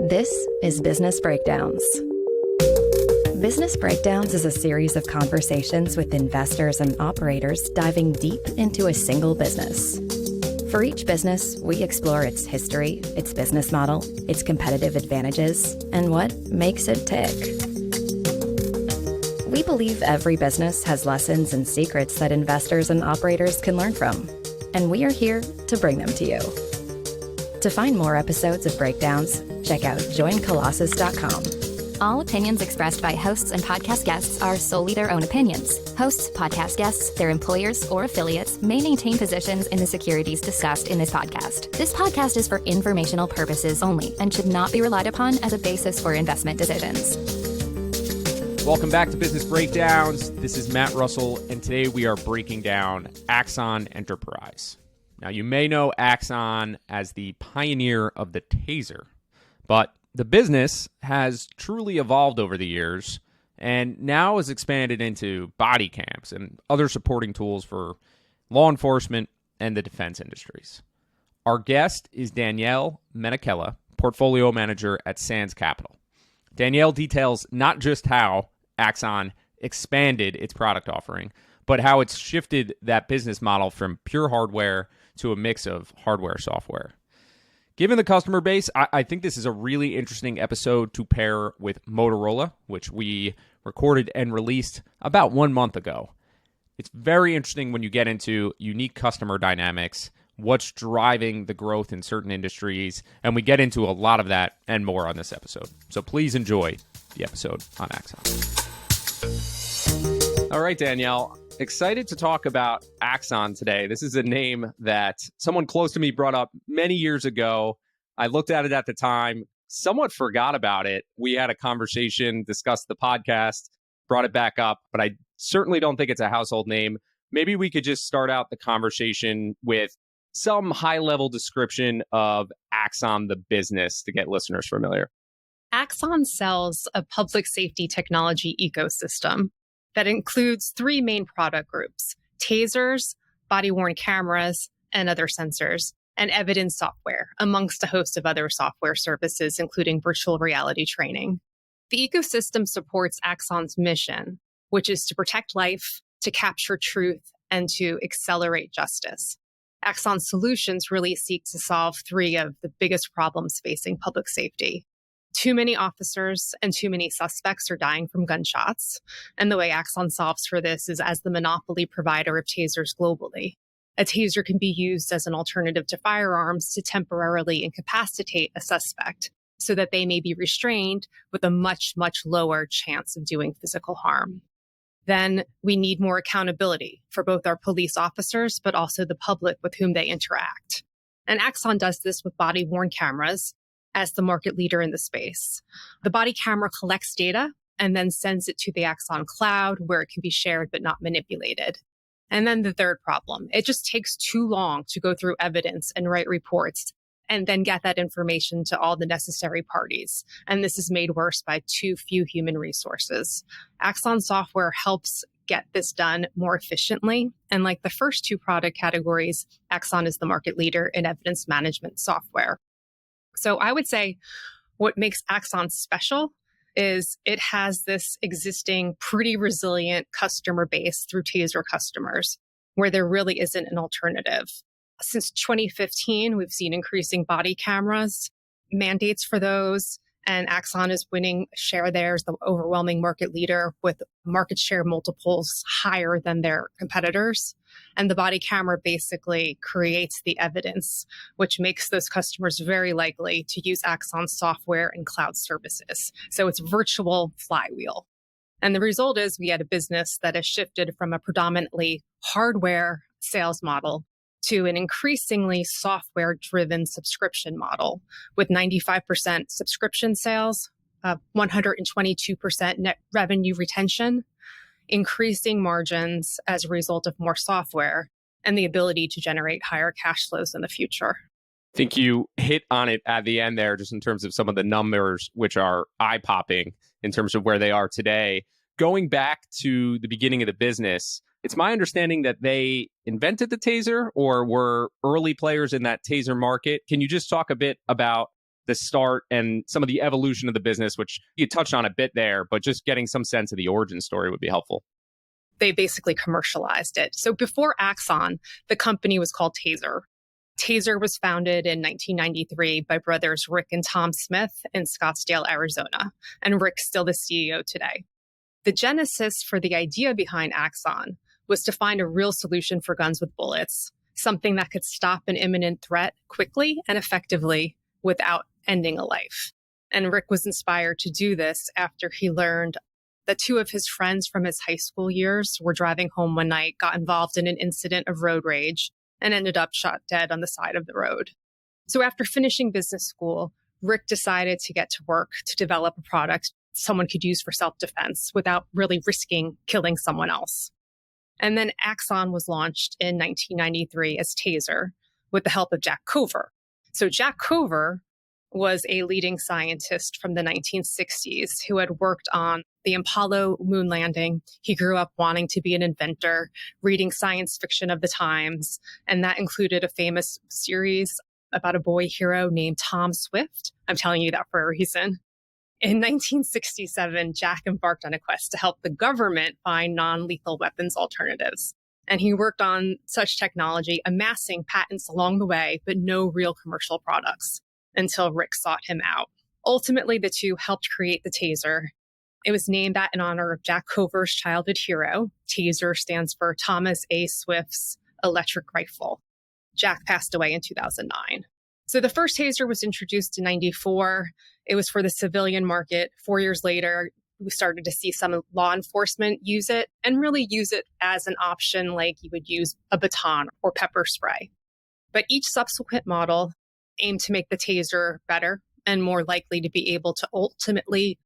This is Business Breakdowns. Business Breakdowns is a series of conversations with investors and operators diving deep into a single business. For each business, we explore its history, its business model, its competitive advantages, and what makes it tick. We believe every business has lessons and secrets that investors and operators can learn from, and we are here to bring them to you. To find more episodes of Breakdowns, check out joincolossus.com. All opinions expressed by hosts and podcast guests are solely their own opinions. Hosts, podcast guests, their employers, or affiliates may maintain positions in the securities discussed in this podcast. This podcast is for informational purposes only and should not be relied upon as a basis for investment decisions. Welcome back to Business Breakdowns. This is Matt Russell, and today we are breaking down Axon Enterprise. Now, you may know Axon as the pioneer of the Taser, but the business has truly evolved over the years and now has expanded into body cams and other supporting tools for law enforcement and the defense industries. Our guest is Danielle Menichella, portfolio manager at Sands Capital. Danielle details not just how Axon expanded its product offering, but how it's shifted that business model from pure hardware to a mix of hardware software. Given the customer base, I think this is a really interesting episode to pair with Motorola, which we recorded and released about 1 month ago. It's very interesting when you get into unique customer dynamics, what's driving the growth in certain industries, and we get into a lot of that and more on this episode. So please enjoy the episode on Axon. All right, Danielle. Excited to talk about Axon today. This is a name that someone close to me brought up many years ago. I looked at it at the time, somewhat forgot about it. We had a conversation, discussed the podcast, brought it back up, but I certainly don't think it's a household name. Maybe we could just start out the conversation with some high-level description of Axon, the business, to get listeners familiar. Axon sells a public safety technology ecosystem that includes three main product groups: tasers, body-worn cameras, and other sensors, and evidence software, amongst a host of other software services, including virtual reality training. The ecosystem supports Axon's mission, which is to protect life, to capture truth, and to accelerate justice. Axon solutions really seek to solve three of the biggest problems facing public safety. Too many officers and too many suspects are dying from gunshots. And the way Axon solves for this is as the monopoly provider of tasers globally. A taser can be used as an alternative to firearms to temporarily incapacitate a suspect so that they may be restrained with a much, much lower chance of doing physical harm. Then we need more accountability for both our police officers, but also the public with whom they interact. And Axon does this with body-worn cameras as the market leader in the space. The body camera collects data and then sends it to the Axon cloud where it can be shared but not manipulated. And then the third problem, it just takes too long to go through evidence and write reports and then get that information to all the necessary parties. And this is made worse by too few human resources. Axon software helps get this done more efficiently. And like the first two product categories, Axon is the market leader in evidence management software. So I would say what makes Axon special is it has this existing pretty resilient customer base through Taser customers where there really isn't an alternative. Since 2015, we've seen increasing body cameras, mandates for those, and Axon is winning share there as the overwhelming market leader with market share multiples higher than their competitors. And the body camera basically creates the evidence, which makes those customers very likely to use Axon software and cloud services. So it's virtual flywheel. And the result is we had a business that has shifted from a predominantly hardware sales model to an increasingly software-driven subscription model with 95% subscription sales, 122% net revenue retention, increasing margins as a result of more software, and the ability to generate higher cash flows in the future. I think you hit on it at the end there, just in terms of some of the numbers, which are eye-popping in terms of where they are today. Going back to the beginning of the business, it's my understanding that they invented the Taser or were early players in that Taser market. Can you just talk a bit about the start and some of the evolution of the business, which you touched on a bit there, but just getting some sense of the origin story would be helpful. They basically commercialized it. So before Axon, the company was called Taser. Taser was founded in 1993 by brothers Rick and Tom Smith in Scottsdale, Arizona, and Rick's still the CEO today. The genesis for the idea behind Axon was to find a real solution for guns with bullets, something that could stop an imminent threat quickly and effectively without ending a life. And Rick was inspired to do this after he learned that two of his friends from his high school years were driving home one night, got involved in an incident of road rage, and ended up shot dead on the side of the road. So after finishing business school, Rick decided to get to work to develop a product someone could use for self-defense without really risking killing someone else. And then Axon was launched in 1993 as Taser with the help of Jack Cover. So Jack Cover was a leading scientist from the 1960s who had worked on the Apollo moon landing. He grew up wanting to be an inventor, reading science fiction of the times, and that included a famous series about a boy hero named Tom Swift. I'm telling you that for a reason. In 1967, Jack embarked on a quest to help the government find non-lethal weapons alternatives. And he worked on such technology, amassing patents along the way, but no real commercial products until Rick sought him out. Ultimately, the two helped create the Taser. It was named that in honor of Jack Cover's childhood hero. Taser stands for Thomas A. Swift's electric rifle. Jack passed away in 2009. So the first Taser was introduced in 94. It was for the civilian market. 4 years later, we started to see some law enforcement use it and really use it as an option like you would use a baton or pepper spray. But each subsequent model aimed to make the Taser better and more likely to be able to ultimately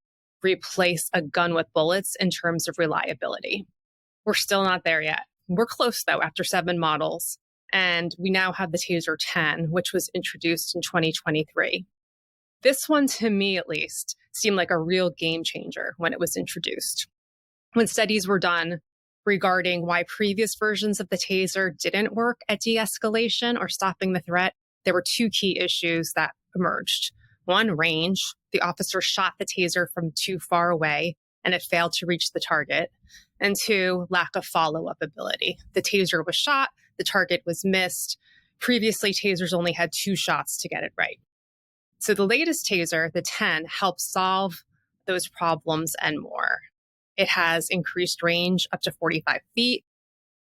replace a gun with bullets in terms of reliability. We're still not there yet. We're close, though, after 7 models. And we now have the Taser 10, which was introduced in 2023. This one, to me at least, seemed like a real game changer when it was introduced. When studies were done regarding why previous versions of the Taser didn't work at de-escalation or stopping the threat, there were 2 key issues that emerged. One, range. The officer shot the Taser from too far away and it failed to reach the target. And 2, lack of follow-up ability. The Taser was shot, the target was missed. Previously, Tasers only had 2 shots to get it right. So the latest Taser, the 10, helps solve those problems and more. It has increased range up to 45 feet.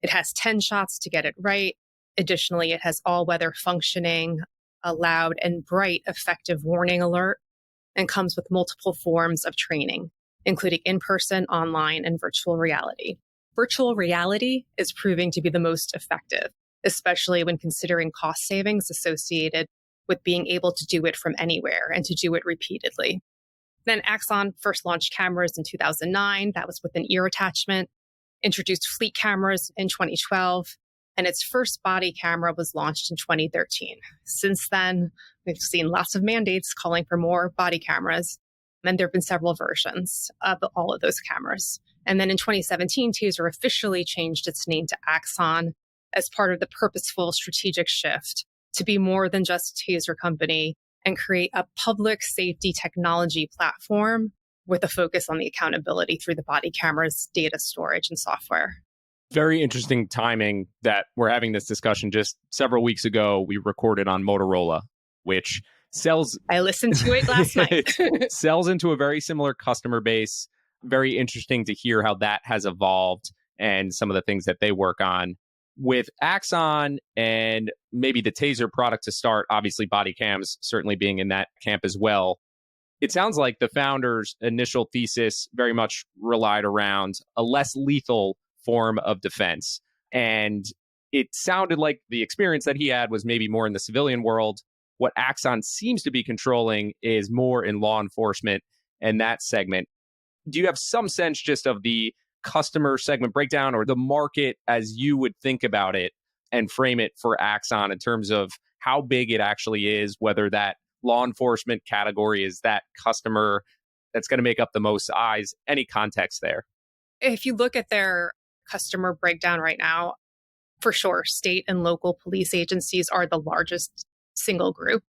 It has 10 shots to get it right. Additionally, it has all-weather functioning, a loud and bright effective warning alert, and comes with multiple forms of training, including in-person, online, and virtual reality. Virtual reality is proving to be the most effective, especially when considering cost savings associated with being able to do it from anywhere and to do it repeatedly. Then Axon first launched cameras in 2009. That was with an ear attachment, introduced fleet cameras in 2012, and its first body camera was launched in 2013. Since then, we've seen lots of mandates calling for more body cameras, and there have been several versions of all of those cameras. And then in 2017, Taser officially changed its name to Axon as part of the purposeful strategic shift to be more than just a Taser company and create a public safety technology platform with a focus on the accountability through the body cameras, data storage, and software. Very interesting timing that we're having this discussion. Just several weeks ago, we recorded on Motorola, which sells... I listened to it last night. sells into a very similar customer base. Very interesting to hear how that has evolved and some of the things that they work on. With Axon and maybe the Taser product to start, obviously body cams certainly being in that camp as well. It sounds like the founder's initial thesis very much relied around a less lethal form of defense. And it sounded like the experience that he had was maybe more in the civilian world. What Axon seems to be controlling is more in law enforcement and that segment. Do you have some sense just of the customer segment breakdown or the market as you would think about it and frame it for Axon in terms of how big it actually is, whether that law enforcement category is that customer that's going to make up the most eyes? Any context there? If you look at their customer breakdown right now, for sure, state and local police agencies are the largest single group.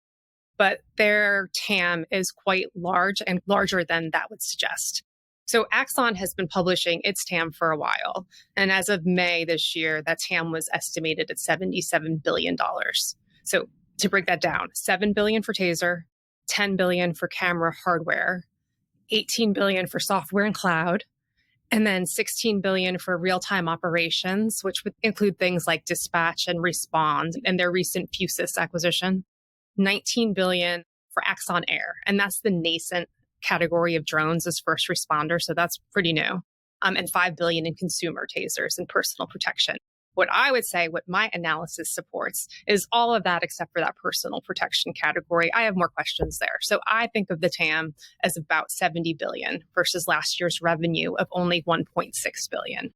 but their TAM is quite large and larger than that would suggest. So Axon has been publishing its TAM for a while. And as of May this year, that TAM was estimated at $77 billion. So to break that down, $7 billion for Taser, $10 billion for camera hardware, $18 billion for software and cloud, and then $16 billion for real-time operations, which would include things like dispatch and respond and their recent Fusus acquisition, $19 billion for Axon Air. And that's the nascent category of drones as first responder. So that's pretty new. And $5 billion in consumer tasers and personal protection. What I would say, what my analysis supports, is all of that except for that personal protection category. I have more questions there. So I think of the TAM as about 70 billion versus last year's revenue of only 1.6 billion.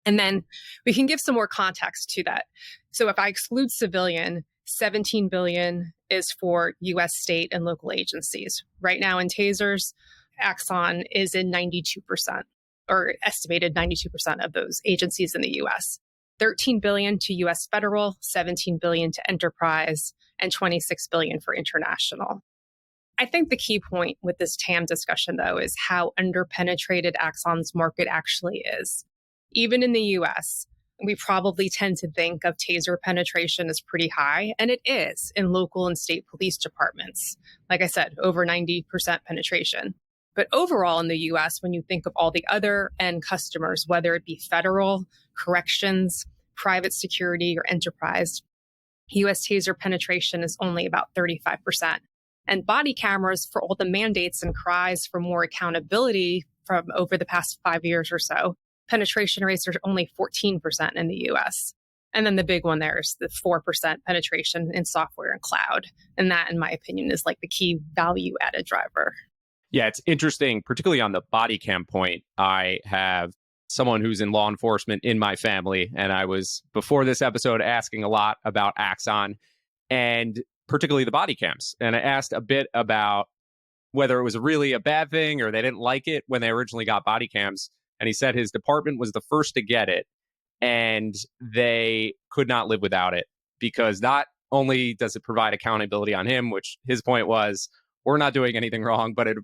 And then we can give some more context to that. So if I exclude civilian, 17 billion is for US state and local agencies. Right now in tasers, Axon is in 92% or estimated 92% of those agencies in the US. 13 billion to US federal, 17 billion to enterprise, and 26 billion for international. I think the key point with this TAM discussion, though, is how underpenetrated Axon's market actually is. Even in the US, we probably tend to think of taser penetration as pretty high, and it is in local and state police departments. Like I said, over 90% penetration. But overall in the US, when you think of all the other end customers, whether it be federal, corrections, private security, or enterprise, US taser penetration is only about 35%. And body cameras, for all the mandates and cries for more accountability from over the past 5 years or so, penetration rates are only 14% in the US. And then the big one there is the 4% penetration in software and cloud. And that, in my opinion, is like the key value added driver. Yeah, it's interesting, particularly on the body cam point. I have someone who's in law enforcement in my family, and I was, before this episode, asking a lot about Axon and particularly the body cams. And I asked a bit about whether it was really a bad thing or they didn't like it when they originally got body cams. And he said his department was the first to get it, and they could not live without it because not only does it provide accountability on him, which his point was, we're not doing anything wrong, but it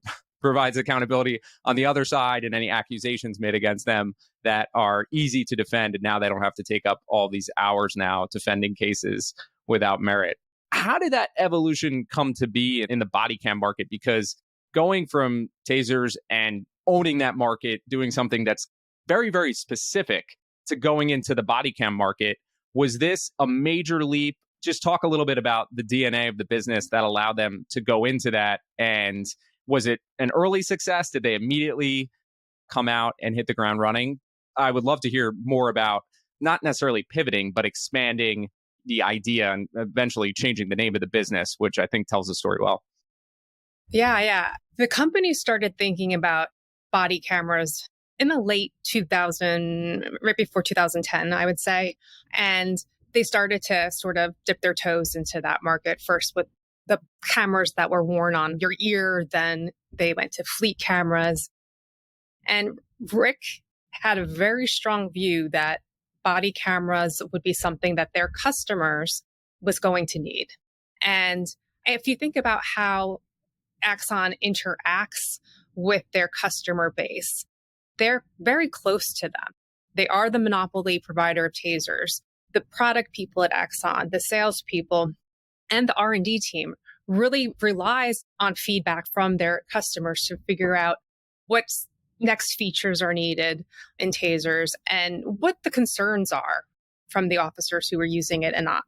provides accountability on the other side and any accusations made against them that are easy to defend. And now they don't have to take up all these hours now defending cases without merit. How did that evolution come to be in the body cam market? Because going from tasers and owning that market, doing something that's very, very specific, to going into the body cam market, was this a major leap? Just talk a little bit about the DNA of the business that allowed them to go into that. And was it an early success? Did they immediately come out and hit the ground running? I would love to hear more about not necessarily pivoting, but expanding the idea and eventually changing the name of the business, which I think tells the story well. Yeah. The company started thinking about body cameras in the late 2000, right before 2010, I would say. And they started to sort of dip their toes into that market first with the cameras that were worn on your ear. Then they went to fleet cameras. And Rick had a very strong view that body cameras would be something that their customers was going to need. And if you think about how Axon interacts with their customer base, they're very close to them. They are the monopoly provider of tasers. The product people at Axon, the salespeople, and the R&D team really relies on feedback from their customers to figure out what next features are needed in tasers and what the concerns are from the officers who are using it and not.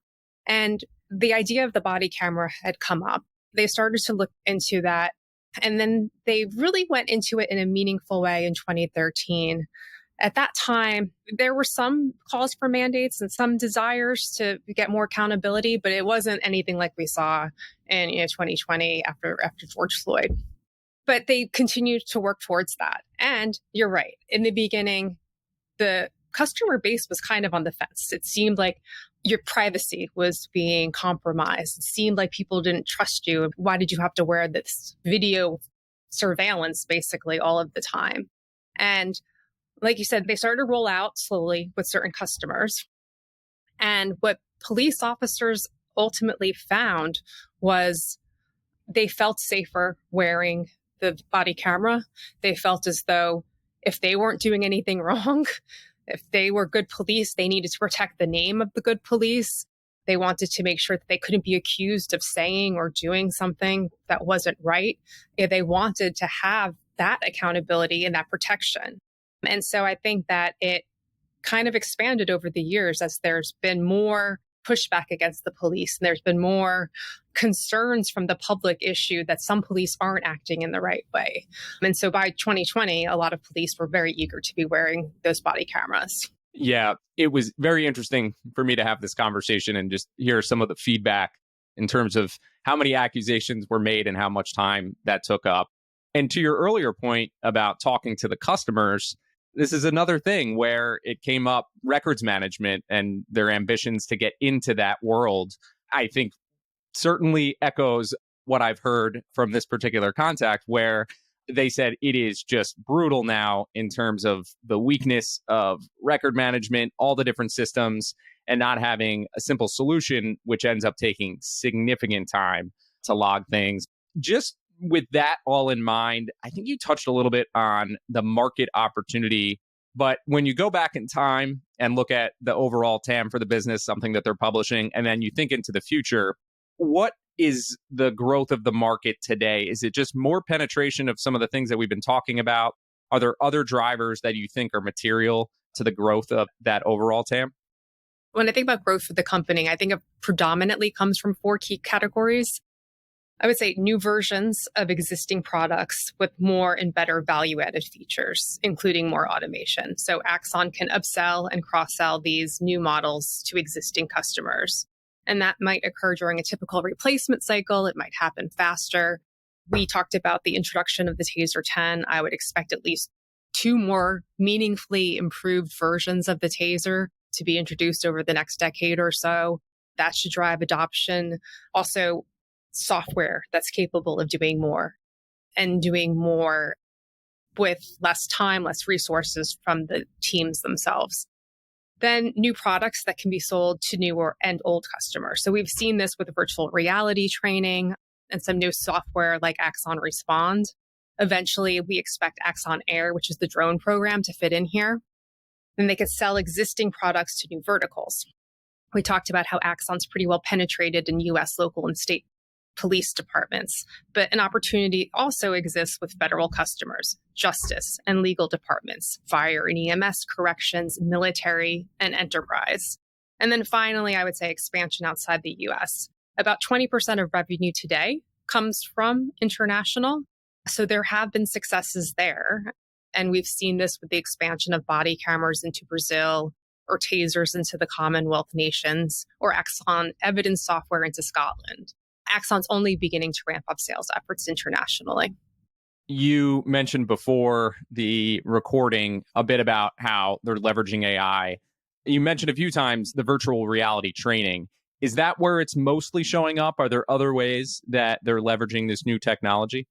And the idea of the body camera had come up. They started to look into that. And then they really went into it in a meaningful way in 2013. At that time, there were some calls for mandates and some desires to get more accountability, but it wasn't anything like we saw in 2020 after George Floyd. But they continued to work towards that. And you're right. In the beginning, the customer base was kind of on the fence. It seemed like your privacy was being compromised. It seemed like people didn't trust you. Why did you have to wear this video surveillance basically all of the time? And like you said, they started to roll out slowly with certain customers. And what police officers ultimately found was they felt safer wearing the body camera. They felt as though if they weren't doing anything wrong, if they were good police, they needed to protect the name of the good police. They wanted to make sure that they couldn't be accused of saying or doing something that wasn't right. They wanted to have that accountability and that protection. And so I think that it kind of expanded over the years as there's been more pushback against the police. And there's been more concerns from the public issue that some police aren't acting in the right way. And so by 2020, a lot of police were very eager to be wearing those body cameras. Yeah, it was very interesting for me to have this conversation and just hear some of the feedback in terms of how many accusations were made and how much time that took up. And to your earlier point about talking to the customers, this is another thing where it came up, records management and their ambitions to get into that world, I think certainly echoes what I've heard from this particular contact, where they said it is just brutal now in terms of the weakness of record management, all the different systems, and not having a simple solution, which ends up taking significant time to log things. Just with that all in mind, I think you touched a little bit on the market opportunity. But when you go back in time and look at the overall TAM for the business, something that they're publishing, and then you think into the future, what is the growth of the market today? Is it just more penetration of some of the things that we've been talking about? Are there other drivers that you think are material to the growth of that overall TAM? When I think about growth for the company, I think it predominantly comes from 4 key categories. I would say new versions of existing products with more and better value-added features, including more automation. So Axon can upsell and cross-sell these new models to existing customers. And that might occur during a typical replacement cycle. It might happen faster. We talked about the introduction of the Taser 10. I would expect at least 2 more meaningfully improved versions of the Taser to be introduced over the next decade or so. That should drive adoption. Also, software that's capable of doing more and doing more with less time, less resources from the teams themselves. Then new products that can be sold to newer and old customers. So we've seen this with virtual reality training and some new software like Axon Respond. Eventually, we expect Axon Air, which is the drone program, to fit in here. Then they could sell existing products to new verticals. We talked about how Axon's pretty well penetrated in US, local, and state police departments, but an opportunity also exists with federal customers, justice and legal departments, fire and EMS, corrections, military, and enterprise. And then finally, I would say expansion outside the US. About 20% of revenue today comes from international. So there have been successes there. And we've seen this with the expansion of body cameras into Brazil, or tasers into the Commonwealth nations, or Axon evidence software into Scotland. Axon's only beginning to ramp up sales efforts internationally. You mentioned before the recording a bit about how they're leveraging AI. You mentioned a few times the virtual reality training. Is that where it's mostly showing up? Are there other ways that they're leveraging this new technology?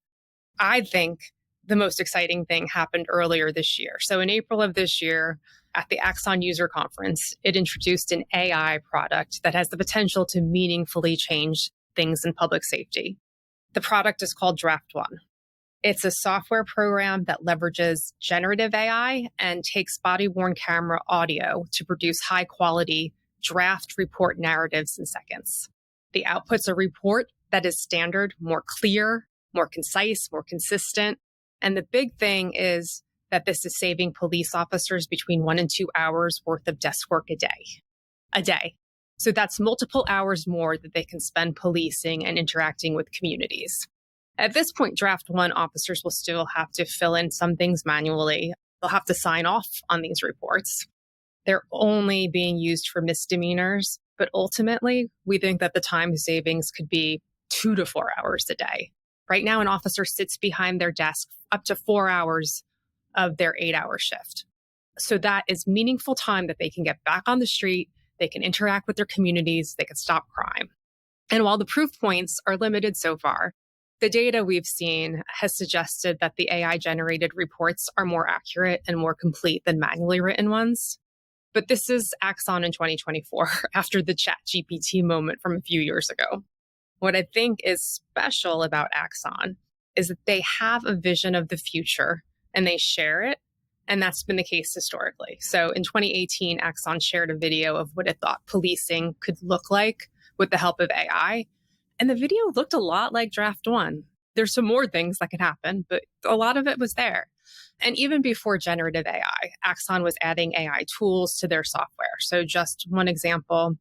I think the most exciting thing happened earlier this year. So in April of this year, at the Axon User Conference, it introduced an AI product that has the potential to meaningfully change things in public safety. The product is called Draft One. It's a software program that leverages generative AI and takes body-worn camera audio to produce high-quality draft report narratives in seconds. The output's a report that is standard, more clear, more concise, more consistent. And the big thing is that this is saving police officers between 1 and 2 hours worth of desk work a day. So that's multiple hours more that they can spend policing and interacting with communities. At this point, Draft One officers will still have to fill in some things manually. They'll have to sign off on these reports. They're only being used for misdemeanors, but ultimately, we think that the time savings could be 2 to 4 hours a day. Right now, an officer sits behind their desk up to 4 hours of their 8-hour shift. So that is meaningful time that they can get back on the street. They can interact with their communities. They can stop crime. And while the proof points are limited so far, the data we've seen has suggested that the AI-generated reports are more accurate and more complete than manually written ones. But this is Axon in 2024, after the ChatGPT moment from a few years ago. What I think is special about Axon is that they have a vision of the future and they share it. And that's been the case historically. So in 2018, Axon shared a video of what it thought policing could look like with the help of AI. And the video looked a lot like Draft One. There's some more things that could happen, but a lot of it was there. And even before generative AI, Axon was adding AI tools to their software. So just one example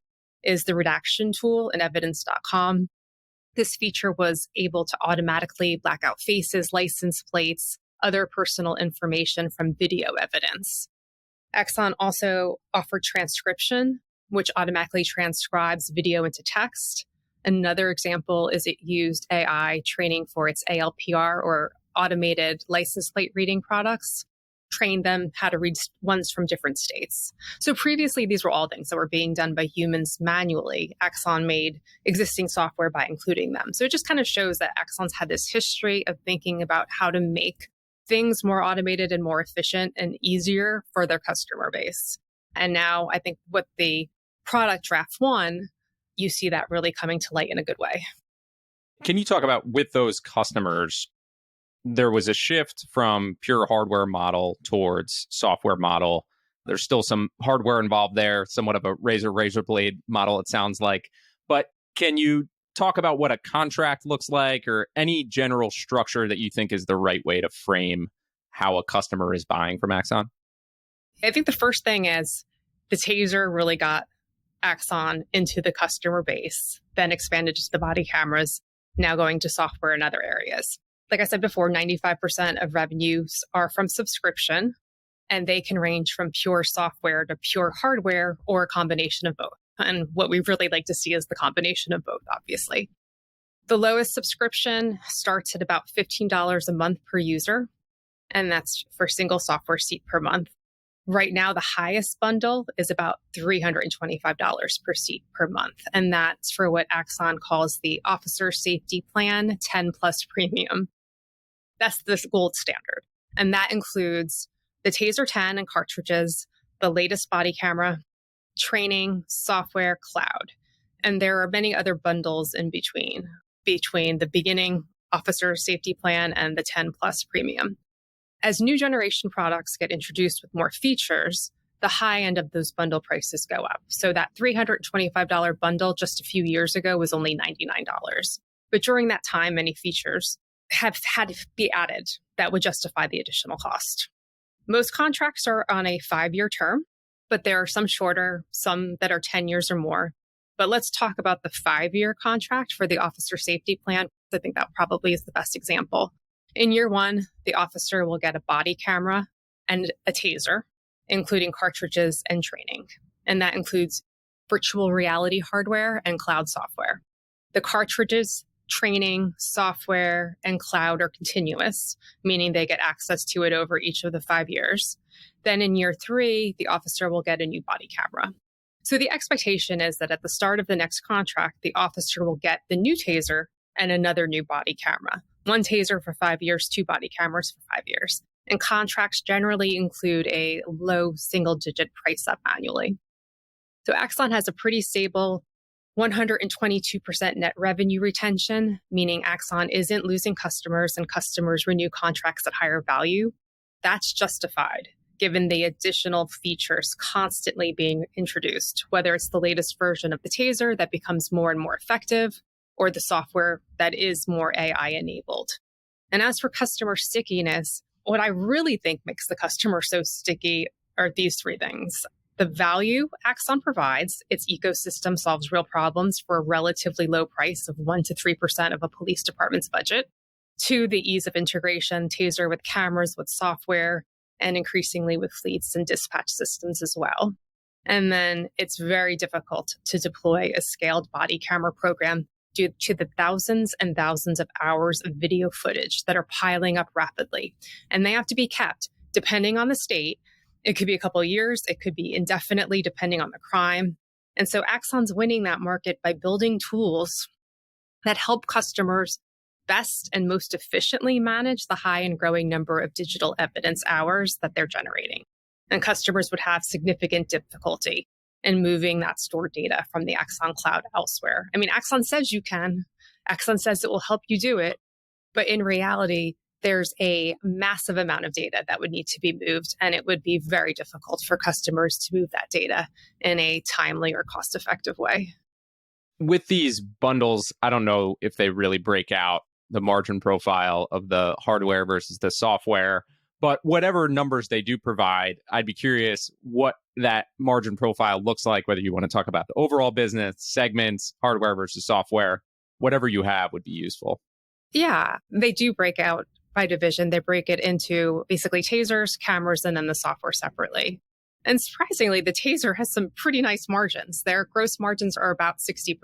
is the redaction tool in evidence.com. This feature was able to automatically black out faces, license plates, other personal information from video evidence. Axon also offered transcription, which automatically transcribes video into text. Another example is it used AI training for its ALPR or automated license plate reading products, trained them how to read ones from different states. So previously, these were all things that were being done by humans manually. Axon made existing software by including them. So it just kind of shows that Axon's had this history of thinking about how to make things more automated and more efficient and easier for their customer base. And now I think with the product Draft One, you see that really coming to light in a good way. Can you talk about with those customers, there was a shift from pure hardware model towards software model. There's still some hardware involved there, somewhat of a razor blade model, it sounds like. But can you talk about what a contract looks like or any general structure that you think is the right way to frame how a customer is buying from Axon? I think the first thing is the Taser really got Axon into the customer base, then expanded to the body cameras, now going to software and other areas. Like I said before, 95% of revenues are from subscription, and they can range from pure software to pure hardware or a combination of both. And what we really like to see is the combination of both, obviously. The lowest subscription starts at about $15 a month per user, and that's for a single software seat per month. Right now, the highest bundle is about $325 per seat per month, and that's for what Axon calls the Officer Safety Plan 10 Plus Premium. That's the gold standard, and that includes the Taser 10 and cartridges, the latest body camera, training, software, cloud. And there are many other bundles in between the beginning Officer Safety Plan and the 10 Plus Premium. As new generation products get introduced with more features, the high end of those bundle prices go up. So that $325 bundle just a few years ago was only $99. But during that time, many features have had to be added that would justify the additional cost. Most contracts are on a 5-year term, but there are some shorter, some that are 10 years or more. But let's talk about the 5-year contract for the Officer Safety Plan. I think that probably is the best example. In year 1, the officer will get a body camera and a Taser, including cartridges and training. And that includes virtual reality hardware and cloud software. The cartridges, training, software, and cloud are continuous, meaning they get access to it over each of the 5 years. Then in year 3, the officer will get a new body camera. So the expectation is that at the start of the next contract, the officer will get the new Taser and another new body camera. 1 Taser for 5 years, 2 body cameras for 5 years. And contracts generally include a low single-digit price up annually. So Axon has a pretty stable 122% net revenue retention, meaning Axon isn't losing customers and customers renew contracts at higher value. That's justified, given the additional features constantly being introduced, whether it's the latest version of the Taser that becomes more and more effective, or the software that is more AI enabled. And as for customer stickiness, what I really think makes the customer so sticky are these 3 things. The value Axon provides, its ecosystem solves real problems for a relatively low price of 1% to 3% of a police department's budget. 2, the ease of integration, Taser with cameras, with software, and increasingly with fleets and dispatch systems as well. And then it's very difficult to deploy a scaled body camera program due to the thousands and thousands of hours of video footage that are piling up rapidly. And they have to be kept, depending on the state. It could be a couple of years, it could be indefinitely, depending on the crime. And so Axon's winning that market by building tools that help customers best and most efficiently manage the high and growing number of digital evidence hours that they're generating. And customers would have significant difficulty in moving that stored data from the Axon cloud elsewhere. I mean, Axon says you can, Axon says it will help you do it, but in reality, there's a massive amount of data that would need to be moved, and it would be very difficult for customers to move that data in a timely or cost-effective way. With these bundles, I don't know if they really break out the margin profile of the hardware versus the software, but whatever numbers they do provide, I'd be curious what that margin profile looks like, whether you want to talk about the overall business, segments, hardware versus software, whatever you have would be useful. Yeah, they do break out by division. They break it into basically tasers, cameras, and then the software separately. And surprisingly, the Taser has some pretty nice margins. Their gross margins are about 60%.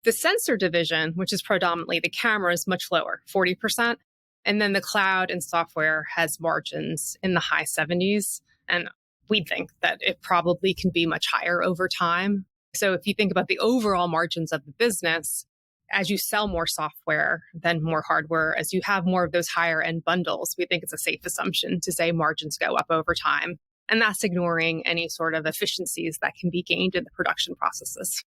The sensor division, which is predominantly the camera, is much lower, 40%. And then the cloud and software has margins in the high 70s. And we think that it probably can be much higher over time. So if you think about the overall margins of the business, as you sell more software than more hardware, as you have more of those higher end bundles, we think it's a safe assumption to say margins go up over time. And that's ignoring any sort of efficiencies that can be gained in the production processes.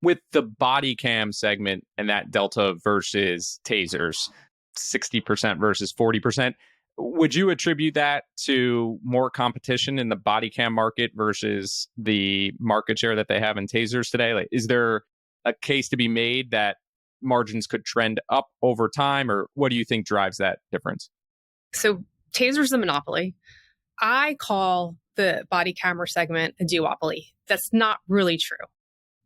With the body cam segment and that delta versus tasers, 60% versus 40%, would you attribute that to more competition in the body cam market versus the market share that they have in tasers today? Like, is there a case to be made that margins could trend up over time, or what do you think drives that difference? So taser's a monopoly. I call the body camera segment a duopoly. That's not really true.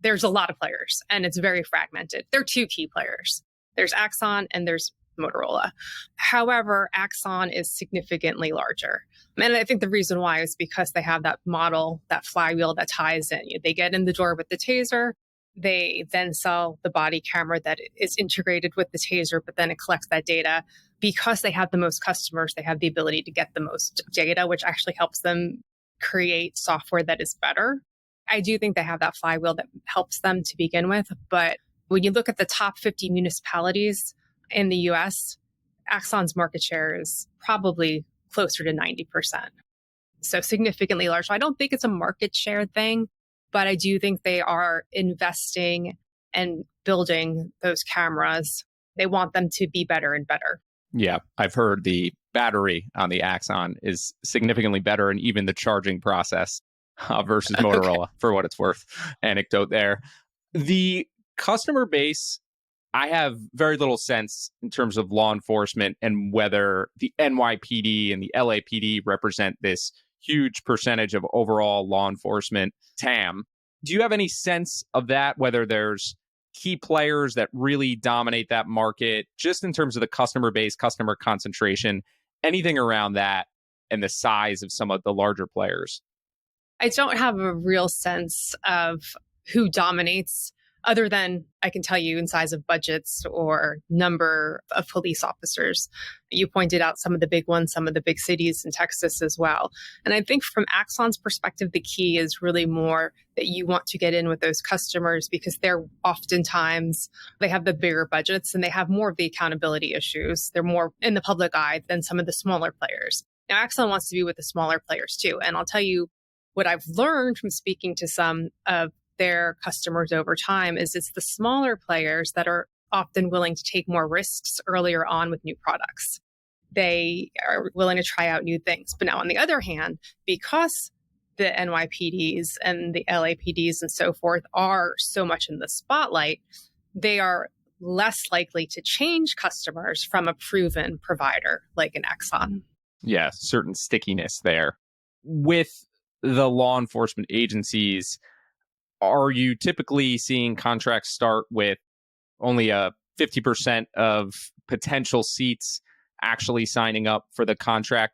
There's a lot of players and it's very fragmented. There are two key players. There's Axon and there's Motorola. However, Axon is significantly larger. And I think the reason why is because they have that model, that flywheel that ties in. They get in the door with the taser. They then sell the body camera that is integrated with the taser, but then it collects that data. Because they have the most customers, they have the ability to get the most data, which actually helps them create software that is better. I do think they have that flywheel that helps them to begin with. But when you look at the top 50 municipalities in the US, Axon's market share is probably closer to 90%. So significantly large. So I don't think it's a market share thing, but I do think they are investing and building those cameras. They want them to be better and better. Yeah, I've heard the battery on the Axon is significantly better, and even the charging process versus Motorola, for what it's worth. Anecdote there. The customer base, I have very little sense in terms of law enforcement and whether the NYPD and the LAPD represent this huge percentage of overall law enforcement TAM. Do you have any sense of that, whether there's key players that really dominate that market, just in terms of the customer base, customer concentration, anything around that and the size of some of the larger players? I don't have a real sense of who dominates, other than I can tell you in size of budgets or number of police officers. You pointed out some of the big ones, some of the big cities in Texas as well. And I think from Axon's perspective, the key is really more that you want to get in with those customers because they're oftentimes, they have the bigger budgets and they have more of the accountability issues. They're more in the public eye than some of the smaller players. Now, Axon wants to be with the smaller players too. And I'll tell you what I've learned from speaking to some of their customers over time is it's the smaller players that are often willing to take more risks earlier on with new products. They are willing to try out new things. But now on the other hand, because the NYPDs and the LAPDs and so forth are so much in the spotlight, they are less likely to change customers from a proven provider like an Axon. Yeah, certain stickiness there. With the law enforcement agencies, are you typically seeing contracts start with only a 50% of potential seats actually signing up for the contract?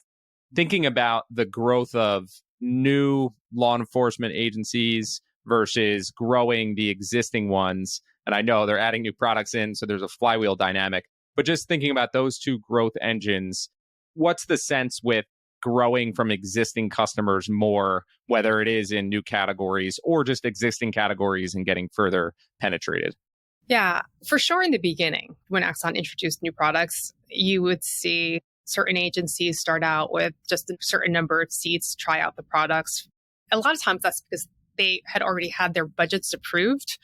Thinking about the growth of new law enforcement agencies versus growing the existing ones, and I know they're adding new products in, so there's a flywheel dynamic, but just thinking about those two growth engines, what's the sense with growing from existing customers more, whether it is in new categories or just existing categories and getting further penetrated? Yeah, for sure. In the beginning, when Axon introduced new products, you would see certain agencies start out with just a certain number of seats, try out the products. A lot of times that's because they had already had their budgets approved.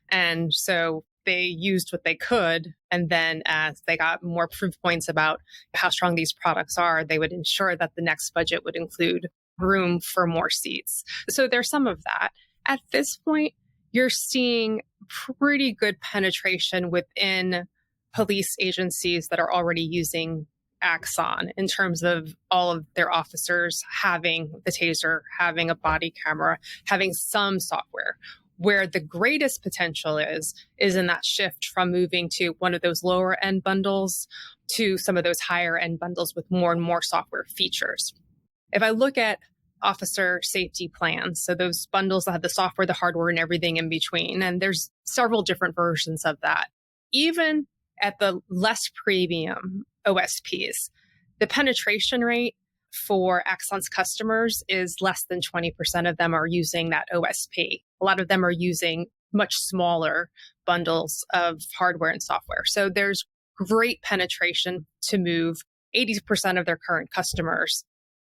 And so they used what they could. And then as they got more proof points about how strong these products are, they would ensure that the next budget would include room for more seats. So there's some of that. At this point, you're seeing pretty good penetration within police agencies that are already using Axon in terms of all of their officers having the Taser, having a body camera, having some software. Where the greatest potential is in that shift from moving to one of those lower end bundles to some of those higher end bundles with more and more software features. If I look at officer safety plans, so those bundles that have the software, the hardware, and everything in between, and there's several different versions of that. Even at the less premium OSPs, the penetration rate for Axon's customers is less than 20% of them are using that OSP. A lot of them are using much smaller bundles of hardware and software. So there's great penetration to move 80% of their current customers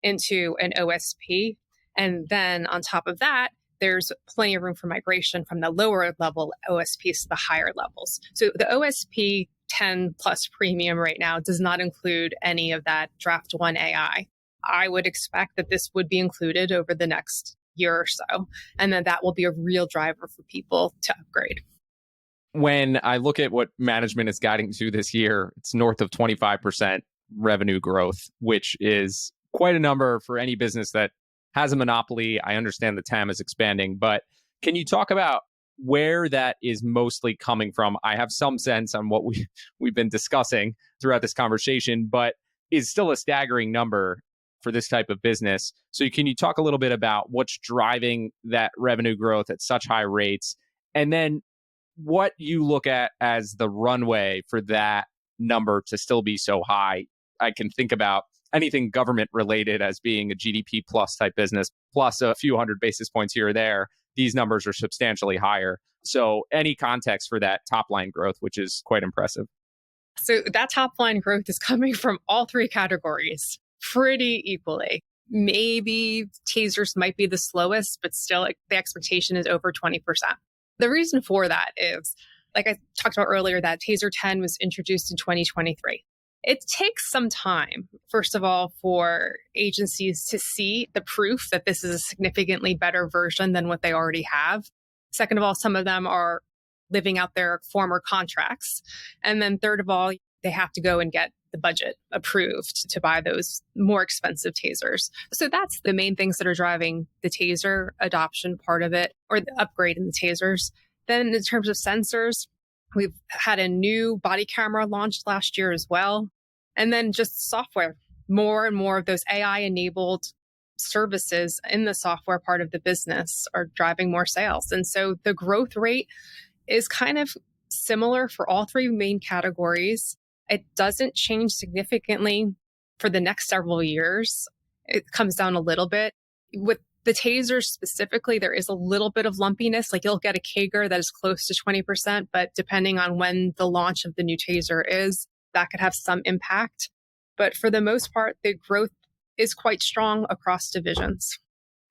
into an OSP. And then on top of that, there's plenty of room for migration from the lower level OSPs to the higher levels. So the OSP 10 plus premium right now does not include any of that Draft 1 AI. I would expect that this would be included over the next year or so, and then that will be a real driver for people to upgrade. When I look at what management is guiding to this year, it's north of 25% revenue growth, which is quite a number for any business that has a monopoly. I understand the TAM is expanding, but can you talk about where that is mostly coming from? I have some sense on what we've been discussing throughout this conversation, but is still a staggering number for this type of business. So can you talk a little bit about what's driving that revenue growth at such high rates? And then what you look at as the runway for that number to still be so high? I can think about anything government related as being a GDP plus type business, plus a few hundred basis points here or there. These numbers are substantially higher. So any context for that top line growth, which is quite impressive. So that top line growth is coming from all three categories pretty equally. Maybe Tasers might be the slowest, but still the expectation is over 20%. The reason for that is, like I talked about earlier, that Taser 10 was introduced in 2023. It takes some time, first of all, for agencies to see the proof that this is a significantly better version than what they already have. Second of all, some of them are living out their former contracts. And then third of all, they have to go and get the budget approved to buy those more expensive Tasers. So that's the main things that are driving the Taser adoption part of it, or the upgrade in the Tasers. Then in terms of sensors, we've had a new body camera launched last year as well. And then just software, more and more of those AI-enabled services in the software part of the business are driving more sales. And so the growth rate is kind of similar for all three main categories. It doesn't change significantly for the next several years. It comes down a little bit. With the Tasers specifically, there is a little bit of lumpiness. Like you'll get a CAGR that is close to 20%, but depending on when the launch of the new Taser is, that could have some impact. But for the most part, the growth is quite strong across divisions.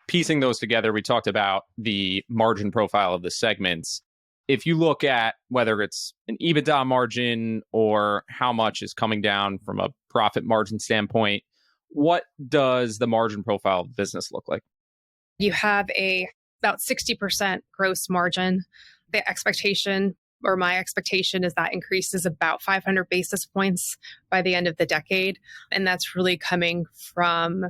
Piecing those together, we talked about the margin profile of the segments. If you look at whether it's an EBITDA margin or how much is coming down from a profit margin standpoint, what does the margin profile of the business look like? You have about 60% gross margin. The expectation, or my expectation, is that increases about 500 basis points by the end of the decade. And that's really coming from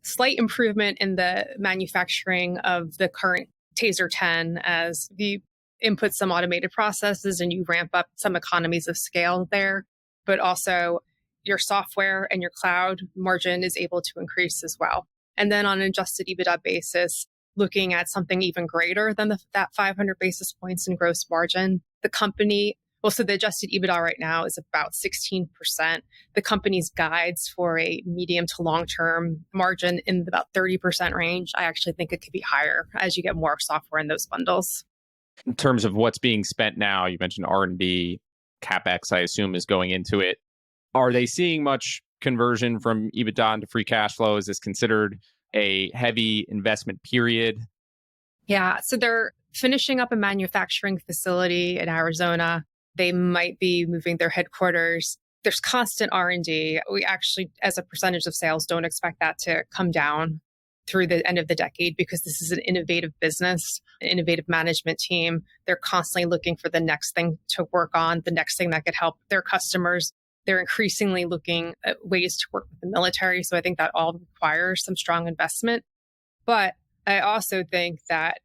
slight improvement in the manufacturing of the current Taser 10 as the input some automated processes and you ramp up some economies of scale there, but also your software and your cloud margin is able to increase as well. And then on an adjusted EBITDA basis, looking at something even greater than that 500 basis points in gross margin, the company, so the adjusted EBITDA right now is about 16%. The company's guides for a medium to long-term margin in about 30% range. I actually think it could be higher as you get more software in those bundles. In terms of what's being spent now, you mentioned R&D, CapEx, I assume, is going into it. Are they seeing much conversion from EBITDA into free cash flow? Is this considered a heavy investment period? Yeah, so they're finishing up a manufacturing facility in Arizona. They might be moving their headquarters. There's constant R&D. We actually, as a percentage of sales, don't expect that to come down through the end of the decade because this is an innovative business, an innovative management team. They're constantly looking for the next thing to work on, the next thing that could help their customers. They're increasingly looking at ways to work with the military. So I think that all requires some strong investment. But I also think that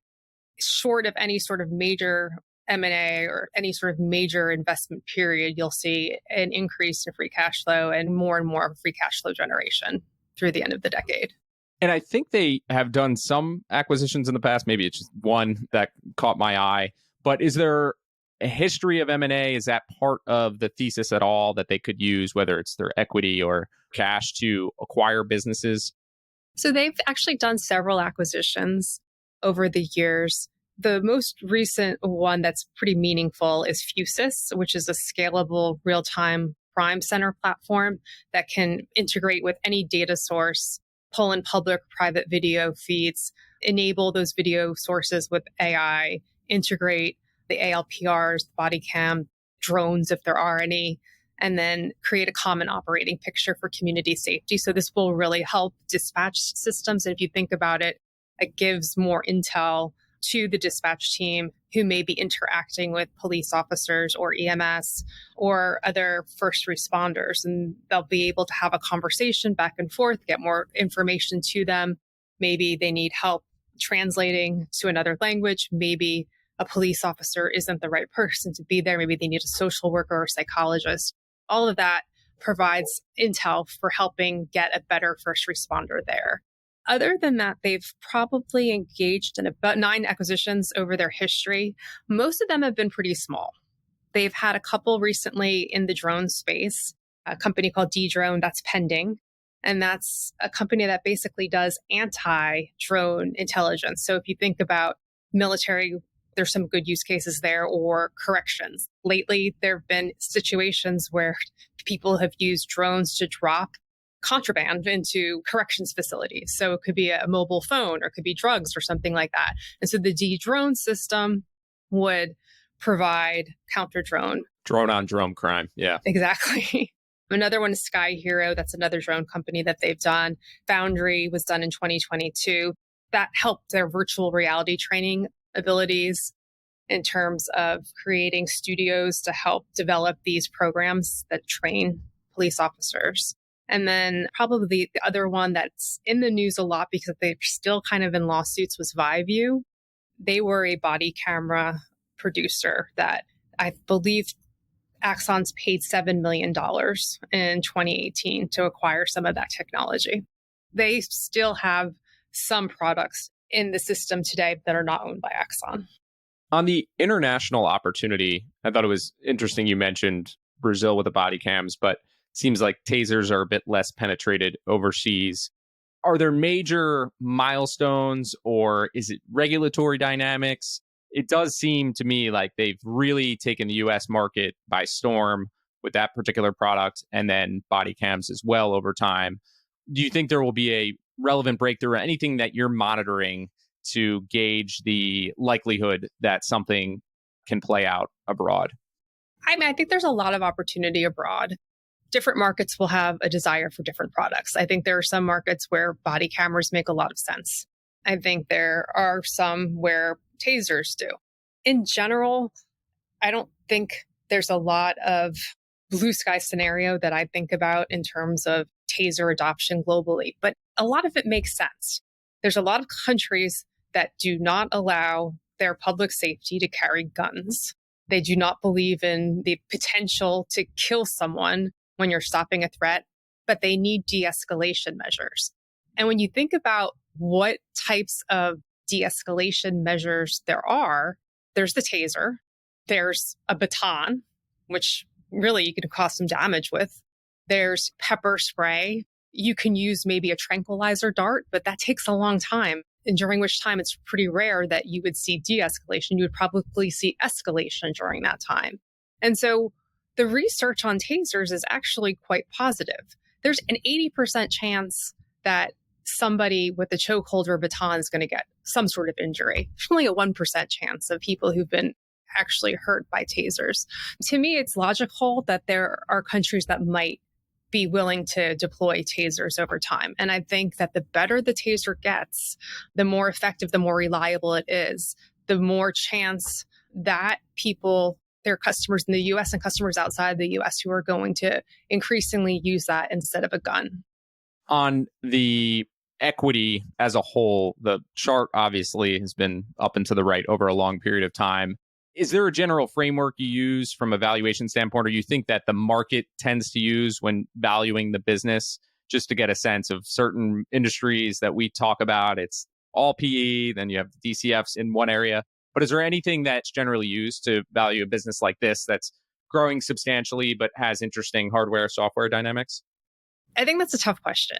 short of any sort of major M&A or any sort of major investment period, you'll see an increase in free cash flow and more free cash flow generation through the end of the decade. And I think they have done some acquisitions in the past. Maybe it's just one that caught my eye. But is there a history of M&A? Is that part of the thesis at all that they could use, whether it's their equity or cash, to acquire businesses? So they've actually done several acquisitions over the years. The most recent one that's pretty meaningful is Fusus, which is a scalable real-time crime center platform that can integrate with any data source, pull in public, private video feeds, enable those video sources with AI, integrate the ALPRs, body cam, drones if there are any, and then create a common operating picture for community safety. So this will really help dispatch systems. And if you think about it, it gives more intel to the dispatch team who may be interacting with police officers or EMS or other first responders. And they'll be able to have a conversation back and forth, get more information to them. Maybe they need help translating to another language. Maybe a police officer isn't the right person to be there. Maybe they need a social worker or psychologist. All of that provides intel for helping get a better first responder there. Other than that, they've probably engaged in about 9 acquisitions over their history. Most of them have been pretty small. They've had a couple recently in the drone space, a company called Dedrone that's pending. And that's a company that basically does anti-drone intelligence. So if you think about military, there's some good use cases there, or corrections. Lately, there have been situations where people have used drones to drop contraband into corrections facilities. So it could be a mobile phone or it could be drugs or something like that. And so the Dedrone system would provide counter-drone. Drone-on-drone crime, yeah. Exactly. Another one is Sky Hero. That's another drone company that they've done. Foundry was done in 2022. That helped their virtual reality training abilities in terms of creating studios to help develop these programs that train police officers. And then probably the other one that's in the news a lot because they're still kind of in lawsuits was Vyview. They were a body camera producer that I believe Axon's paid $7 million in 2018 to acquire some of that technology. They still have some products in the system today that are not owned by Axon. On the international opportunity, I thought it was interesting you mentioned Brazil with the body cams, but seems like tasers are a bit less penetrated overseas. Are there major milestones or is it regulatory dynamics? It does seem to me like they've really taken the US market by storm with that particular product and then body cams as well over time. Do you think there will be a relevant breakthrough or anything that you're monitoring to gauge the likelihood that something can play out abroad? I think there's a lot of opportunity abroad. Different markets will have a desire for different products. I think there are some markets where body cameras make a lot of sense. I think there are some where tasers do. In general, I don't think there's a lot of blue sky scenario that I think about in terms of taser adoption globally, but a lot of it makes sense. There's a lot of countries that do not allow their public safety to carry guns. They do not believe in the potential to kill someone when you're stopping a threat, but they need de-escalation measures. And when you think about what types of de-escalation measures there are, there's the taser, there's a baton, which really you can cause some damage with. There's pepper spray. You can use maybe a tranquilizer dart, but that takes a long time. And during which time it's pretty rare that you would see de-escalation. You would probably see escalation during that time. And so the research on tasers is actually quite positive. There's an 80% chance that somebody with a chokehold or a baton is going to get some sort of injury. There's only a 1% chance of people who've been actually hurt by tasers. To me, it's logical that there are countries that might be willing to deploy tasers over time. And I think that the better the taser gets, the more effective, the more reliable it is, the more chance that people, their customers in the US and customers outside the US who are going to increasingly use that instead of a gun. On the equity as a whole, the chart obviously has been up and to the right over a long period of time. Is there a general framework you use from a valuation standpoint, or you think that the market tends to use when valuing the business, just to get a sense of certain industries that we talk about? It's all PE, then you have DCFs in one area. But is there anything that's generally used to value a business like this that's growing substantially but has interesting hardware, software dynamics? I think that's a tough question.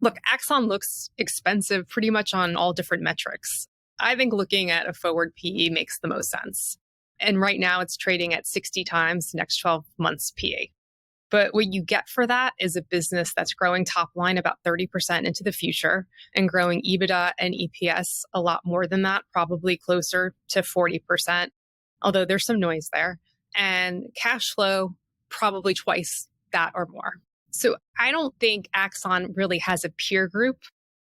Look, Axon looks expensive pretty much on all different metrics. I think looking at a forward PE makes the most sense. And right now it's trading at 60 times next 12 months PE. But what you get for that is a business that's growing top line about 30% into the future and growing EBITDA and EPS a lot more than that, probably closer to 40%, although there's some noise there. And cash flow, probably twice that or more. So I don't think Axon really has a peer group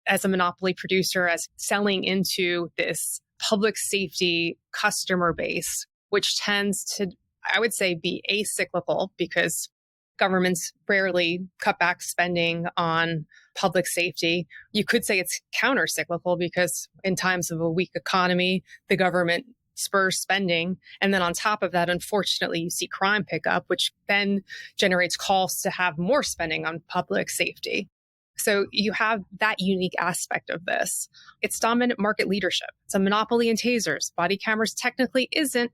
as a monopoly producer, as selling into this public safety customer base, which tends to, I would say, be acyclical because governments rarely cut back spending on public safety. You could say it's counter-cyclical because in times of a weak economy, the government spurs spending. And then on top of that, unfortunately, you see crime pick up, which then generates calls to have more spending on public safety. So you have that unique aspect of this. It's dominant market leadership. It's a monopoly in tasers. Body cameras technically isn't,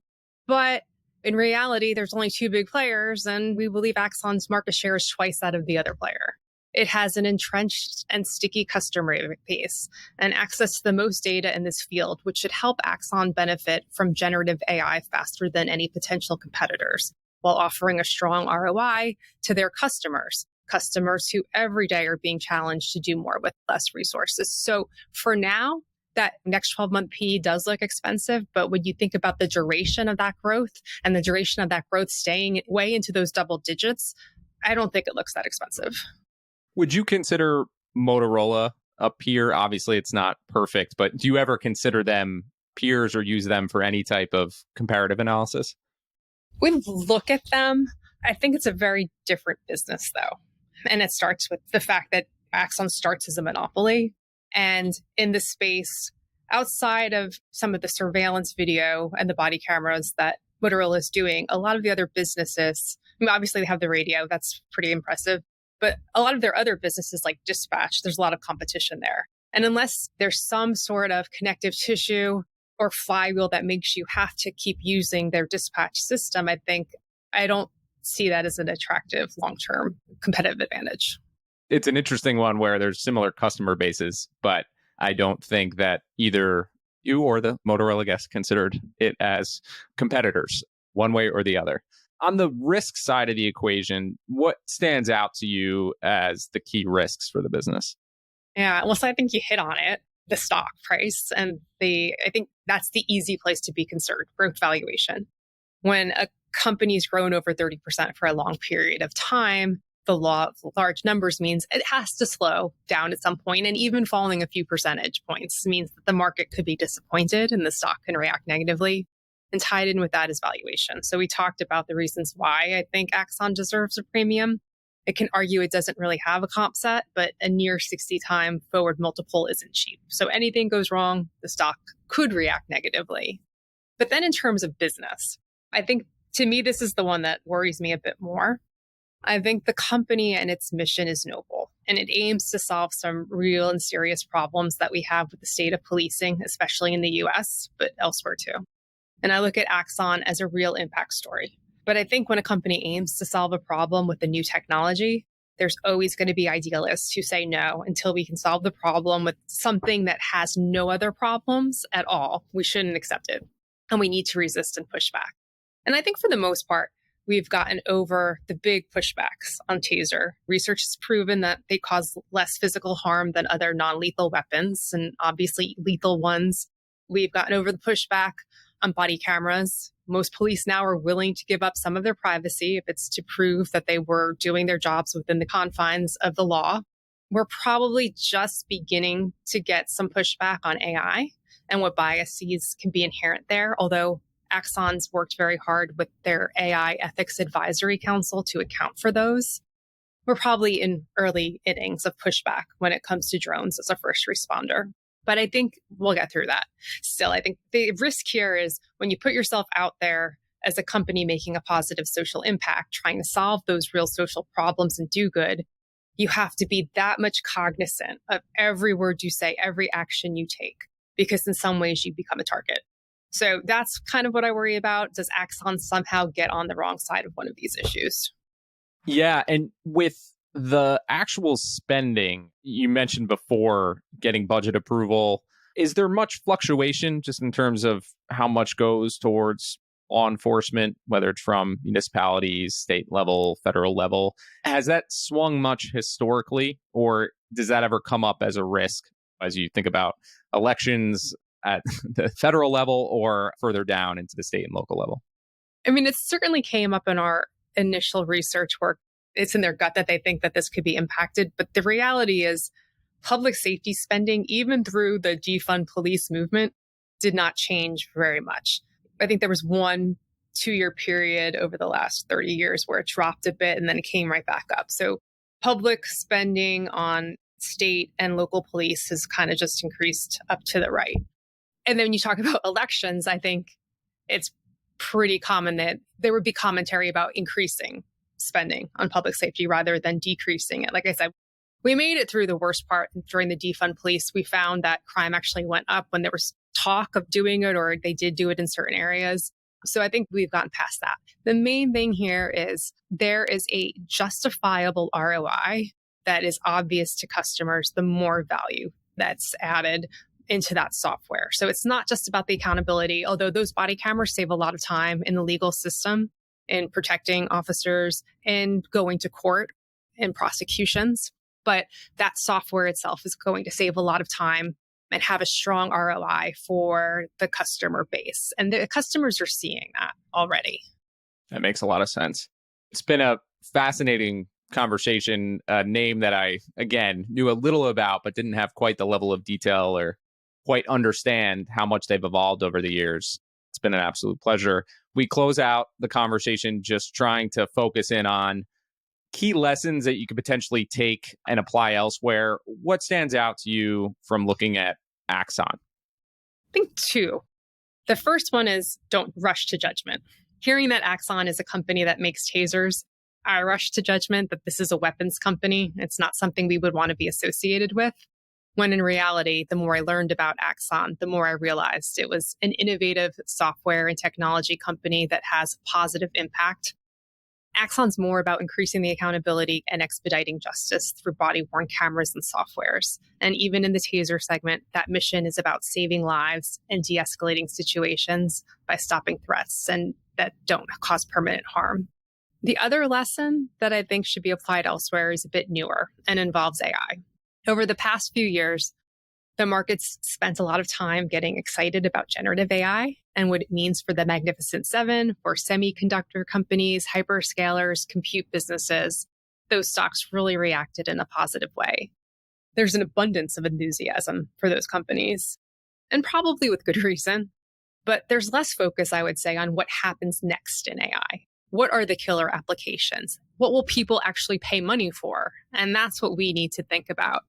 but in reality, there's only two big players, and we believe Axon's market share is twice that of the other player. It has an entrenched and sticky customer base and access to the most data in this field, which should help Axon benefit from generative AI faster than any potential competitors, while offering a strong ROI to their customers who every day are being challenged to do more with less resources. So for now, that next 12-month PE does look expensive, but when you think about the duration of that growth and the duration of that growth staying way into those double digits, I don't think it looks that expensive. Would you consider Motorola a peer? Obviously, it's not perfect, but do you ever consider them peers or use them for any type of comparative analysis? We look at them. I think it's a very different business, though. And it starts with the fact that Axon starts as a monopoly. And in the space, outside of some of the surveillance video and the body cameras that Motorola is doing, a lot of the other businesses, obviously they have the radio, that's pretty impressive. But a lot of their other businesses like dispatch, there's a lot of competition there. And unless there's some sort of connective tissue or flywheel that makes you have to keep using their dispatch system, I don't see that as an attractive long-term competitive advantage. It's an interesting one where there's similar customer bases, but I don't think that either you or the Motorola guest considered it as competitors one way or the other. On the risk side of the equation, what stands out to you as the key risks for the business? Yeah, well, so I think you hit on it, the stock price. And I think that's the easy place to be concerned, growth valuation. When a company's grown over 30% for a long period of time, the law of large numbers means it has to slow down at some point, and even falling a few percentage points means that the market could be disappointed and the stock can react negatively. And tied in with that is valuation. So we talked about the reasons why I think Axon deserves a premium. It can argue it doesn't really have a comp set, but a near 60-time forward multiple isn't cheap. So anything goes wrong, the stock could react negatively. But then in terms of business, I think to me, this is the one that worries me a bit more. I think the company and its mission is noble, and it aims to solve some real and serious problems that we have with the state of policing, especially in the US, but elsewhere too. And I look at Axon as a real impact story. But I think when a company aims to solve a problem with a new technology, there's always going to be idealists who say no until we can solve the problem with something that has no other problems at all. We shouldn't accept it. And we need to resist and push back. And I think for the most part, we've gotten over the big pushbacks on Taser. Research has proven that they cause less physical harm than other non-lethal weapons, and obviously lethal ones. We've gotten over the pushback on body cameras. Most police now are willing to give up some of their privacy if it's to prove that they were doing their jobs within the confines of the law. We're probably just beginning to get some pushback on AI and what biases can be inherent there, although Axon's worked very hard with their AI Ethics Advisory Council to account for those. We're probably in early innings of pushback when it comes to drones as a first responder. But I think we'll get through that. Still, I think the risk here is when you put yourself out there as a company making a positive social impact, trying to solve those real social problems and do good, you have to be that much cognizant of every word you say, every action you take, because in some ways you become a target. So that's kind of what I worry about. Does Axon somehow get on the wrong side of one of these issues? Yeah. And with the actual spending, you mentioned before getting budget approval. Is there much fluctuation just in terms of how much goes towards law enforcement, whether it's from municipalities, state level, federal level? Has that swung much historically, or does that ever come up as a risk as you think about elections at the federal level or further down into the state and local level? I mean, it certainly came up in our initial research work. It's in their gut that they think that this could be impacted. But the reality is public safety spending, even through the defund police movement, did not change very much. I think there was 1-2 year period over the last 30 years where it dropped a bit and then it came right back up. So public spending on state and local police has kind of just increased up to the right. And then when you talk about elections, I think it's pretty common that there would be commentary about increasing spending on public safety rather than decreasing it. Like I said, we made it through the worst part during the defund police. We found that crime actually went up when there was talk of doing it, or they did do it in certain areas. So I think we've gotten past that. The main thing here is there is a justifiable ROI that is obvious to customers, the more value that's added into that software. So it's not just about the accountability, although those body cameras save a lot of time in the legal system in protecting officers and going to court and prosecutions. But that software itself is going to save a lot of time and have a strong ROI for the customer base. And the customers are seeing that already. That makes a lot of sense. It's been a fascinating conversation, a name that I, again, knew a little about, but didn't have quite the level of detail or quite understand how much they've evolved over the years. It's been an absolute pleasure. We close out the conversation just trying to focus in on key lessons that you could potentially take and apply elsewhere. What stands out to you from looking at Axon? I think 2. The first one is don't rush to judgment. Hearing that Axon is a company that makes tasers, I rushed to judgment that this is a weapons company. It's not something we would want to be associated with. When in reality, the more I learned about Axon, the more I realized it was an innovative software and technology company that has positive impact. Axon's more about increasing the accountability and expediting justice through body-worn cameras and softwares. And even in the Taser segment, that mission is about saving lives and de-escalating situations by stopping threats and that don't cause permanent harm. The other lesson that I think should be applied elsewhere is a bit newer and involves AI. Over the past few years, the market's spent a lot of time getting excited about generative AI and what it means for the Magnificent Seven, for semiconductor companies, hyperscalers, compute businesses. Those stocks really reacted in a positive way. There's an abundance of enthusiasm for those companies, and probably with good reason. But there's less focus, I would say, on what happens next in AI. What are the killer applications? What will people actually pay money for? And that's what we need to think about.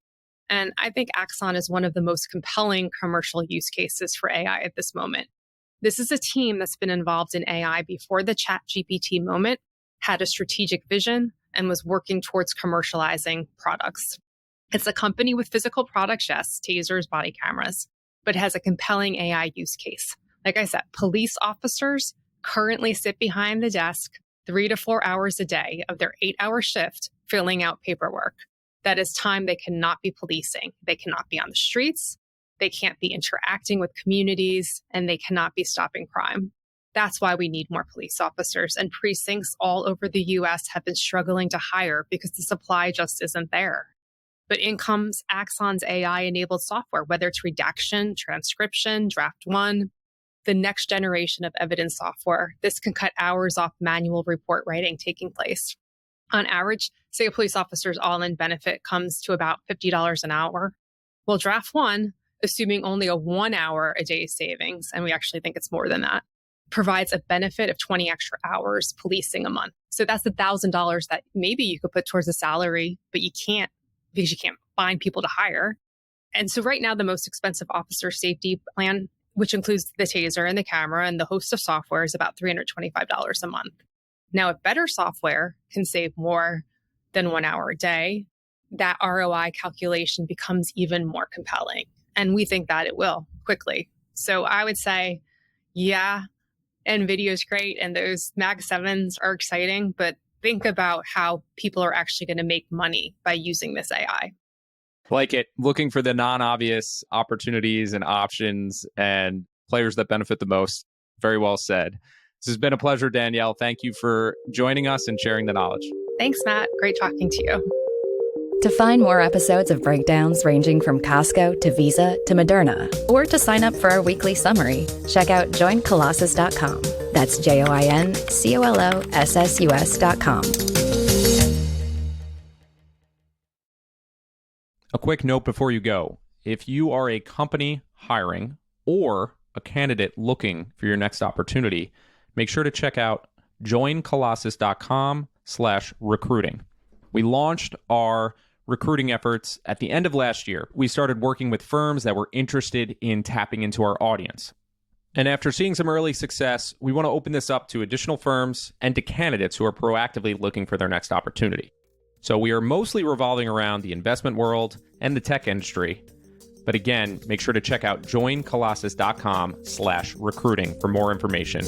And I think Axon is one of the most compelling commercial use cases for AI at this moment. This is a team that's been involved in AI before the ChatGPT moment, had a strategic vision, and was working towards commercializing products. It's a company with physical products, yes, tasers, body cameras, but has a compelling AI use case. Like I said, police officers currently sit behind the desk 3 to 4 hours a day of their 8-hour shift filling out paperwork. That is time they cannot be policing. They cannot be on the streets. They can't be interacting with communities, and they cannot be stopping crime. That's why we need more police officers, and precincts all over the US have been struggling to hire because the supply just isn't there. But in comes Axon's AI-enabled software, whether it's redaction, transcription, draft one. the next generation of evidence software. This can cut hours off manual report writing taking place. On average, say a police officer's all-in benefit comes to about $50 an hour. Well, Draft One, assuming only a 1 hour a day savings, and we actually think it's more than that, provides a benefit of 20 extra hours policing a month. So that's $1,000 that maybe you could put towards a salary, but you can't because you can't find people to hire. And so right now, the most expensive officer safety plan, which includes the Taser and the camera and the host of software, is about $325 a month. Now, if better software can save more than 1 hour a day, that ROI calculation becomes even more compelling. And we think that it will quickly. So I would say, yeah, NVIDIA is great and those Mag 7s are exciting, but think about how people are actually going to make money by using this AI. Like it, looking for the non-obvious opportunities and options and players that benefit the most. Very well said. This has been a pleasure, Danielle. Thank you for joining us and sharing the knowledge. Thanks, Matt. Great talking to you. To find more episodes of breakdowns ranging from Costco to Visa to Moderna, or to sign up for our weekly summary, check out joincolossus.com. That's JOINCOLOSSUS.com. A quick note before you go. If you are a company hiring or a candidate looking for your next opportunity, make sure to check out joincolossus.com/recruiting. We launched our recruiting efforts at the end of last year. We started working with firms that were interested in tapping into our audience. And after seeing some early success, we want to open this up to additional firms and to candidates who are proactively looking for their next opportunity. So we are mostly revolving around the investment world and the tech industry. But again, make sure to check out joincolossus.com/recruiting for more information.